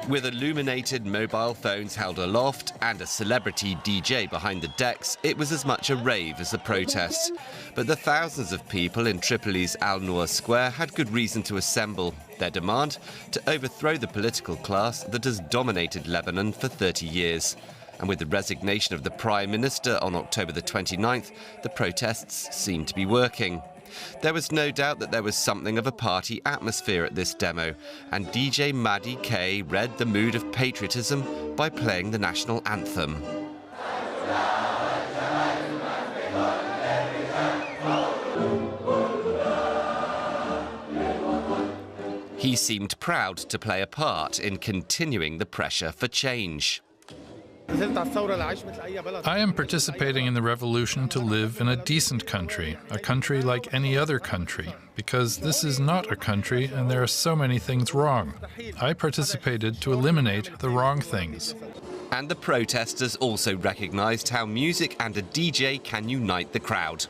With illuminated mobile phones held aloft and a celebrity DJ behind the decks, it was as much a rave as a protest. But the thousands of people in Tripoli's Al Noor Square had good reason to assemble. Their demand? To overthrow the political class that has dominated Lebanon for 30 years. And with the resignation of the Prime Minister on October the 29th, the protests seemed to be working. There was no doubt that there was something of a party atmosphere at this demo, and DJ Maddie K read the mood of patriotism by playing the national anthem. He seemed proud to play a part in continuing the pressure for change. I am participating in the revolution to live in a decent country, a country like any other country, because this is not a country and there are so many things wrong. I participated to eliminate the wrong things. And the protesters also recognized how music and a DJ can unite the crowd.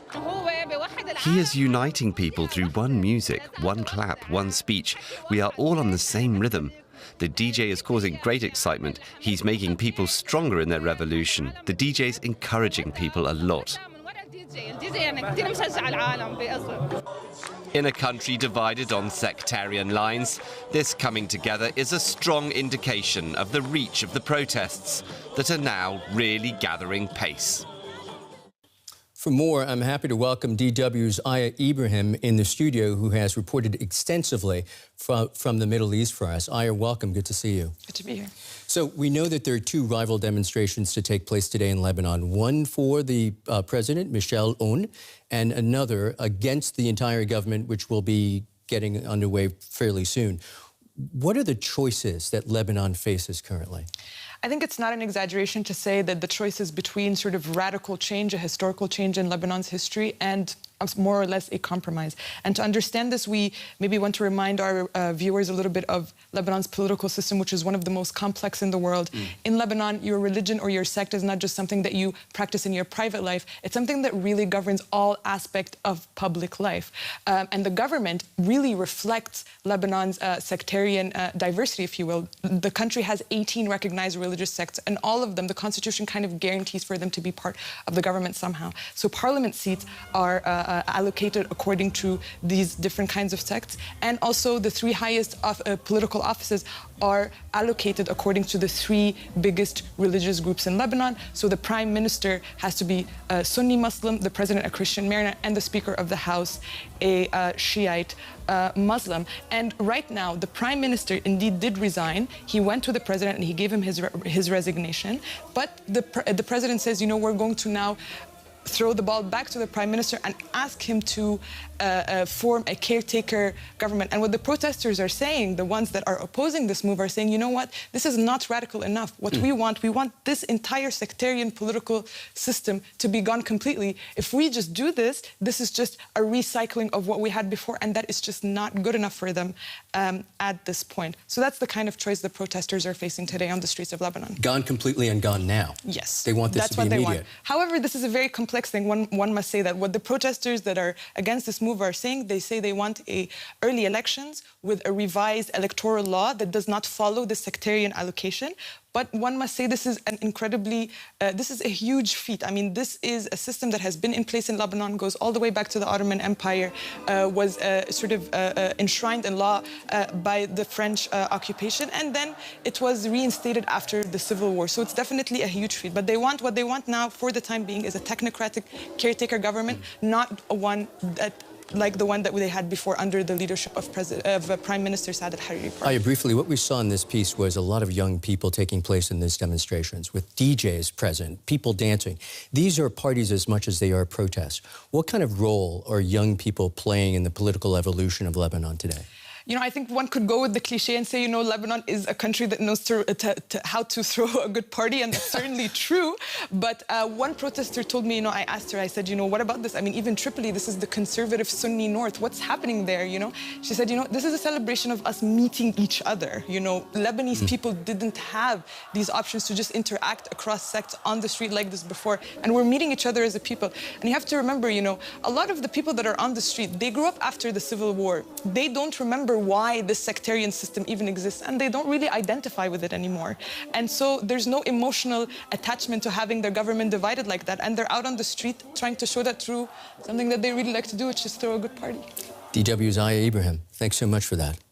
He is uniting people through one music, one clap, one speech. We are all on the same rhythm. The DJ is causing great excitement. He's making people stronger in their revolution. The DJ's encouraging people a lot. In a country divided on sectarian lines, this coming together is a strong indication of the reach of the protests that are now really gathering pace. For more, I'm happy to welcome DW's Aya Ibrahim in the studio, who has reported extensively from the Middle East for us. Aya, welcome. Good to see you. Good to be here. So we know that there are two rival demonstrations to take place today in Lebanon, one for the president, Michel Aoun, and another against the entire government, which will be getting underway fairly soon. What are the choices that Lebanon faces currently? I think it's not an exaggeration to say that the choice is between sort of radical change, a historical change in Lebanon's history, and more or less a compromise. And to understand this, we maybe want to remind our viewers a little bit of Lebanon's political system, which is one of the most complex in the world. In Lebanon, your religion or your sect is not just something that you practice in your private life. It's something that really governs all aspects of public life. And the government really reflects Lebanon's sectarian diversity, if you will. The country has 18 recognized religious sects, and all of them, the constitution kind of guarantees for them to be part of the government somehow. So parliament seats are allocated according to these different kinds of sects, and also the three highest political offices are allocated according to the three biggest religious groups in Lebanon. So the prime minister has to be a Sunni Muslim, the president a Christian Mariner, and the speaker of the house a Shiite Muslim. And right now, the prime minister indeed did resign. He went to the president and he gave him his resignation. But the president says, you know, we're going to now throw the ball back to the prime minister and ask him to form a caretaker government. And what the protesters are saying, the ones that are opposing this move, are saying, you know what, this is not radical enough. What we want this entire sectarian political system to be gone completely. If we just do this, this is just a recycling of what we had before, and that is just not good enough for them at this point. So that's the kind of choice the protesters are facing today on the streets of Lebanon. Gone completely and gone now. Yes. They want this to be immediate. However, this is a very complex thing. One must say that what the protesters that are against this move are saying, they say they want early elections with a revised electoral law that does not follow the sectarian allocation. But one must say this is an incredibly, this is a huge feat. I mean, this is a system that has been in place in Lebanon, goes all the way back to the Ottoman Empire, was sort of enshrined in law by the French occupation, and then it was reinstated after the Civil War. So it's definitely a huge feat. But what they want now, for the time being, is a technocratic caretaker government, not a one that like the one that they had before under the leadership of Prime Minister Saad al-Hariri. Aya, briefly, what we saw in this piece was a lot of young people taking place in these demonstrations, with DJs present, people dancing. These are parties as much as they are protests. What kind of role are young people playing in the political evolution of Lebanon today? You know, I think one could go with the cliche and say, you know, Lebanon is a country that knows how to throw a good party, and that's certainly true. But one protester told me, you know, I asked her, I said, you know, what about this? I mean, even Tripoli, this is the conservative Sunni North. What's happening there, you know? She said, you know, this is a celebration of us meeting each other. You know, Lebanese people didn't have these options to just interact across sects on the street like this before. And we're meeting each other as a people. And you have to remember, you know, a lot of the people that are on the street, they grew up after the Civil War. They don't remember wonder why this sectarian system even exists, and they don't really identify with it anymore. And so there's no emotional attachment to having their government divided like that, and they're out on the street trying to show that through something that they really like to do, which is throw a good party. DW's Aya Ibrahim, thanks so much for that.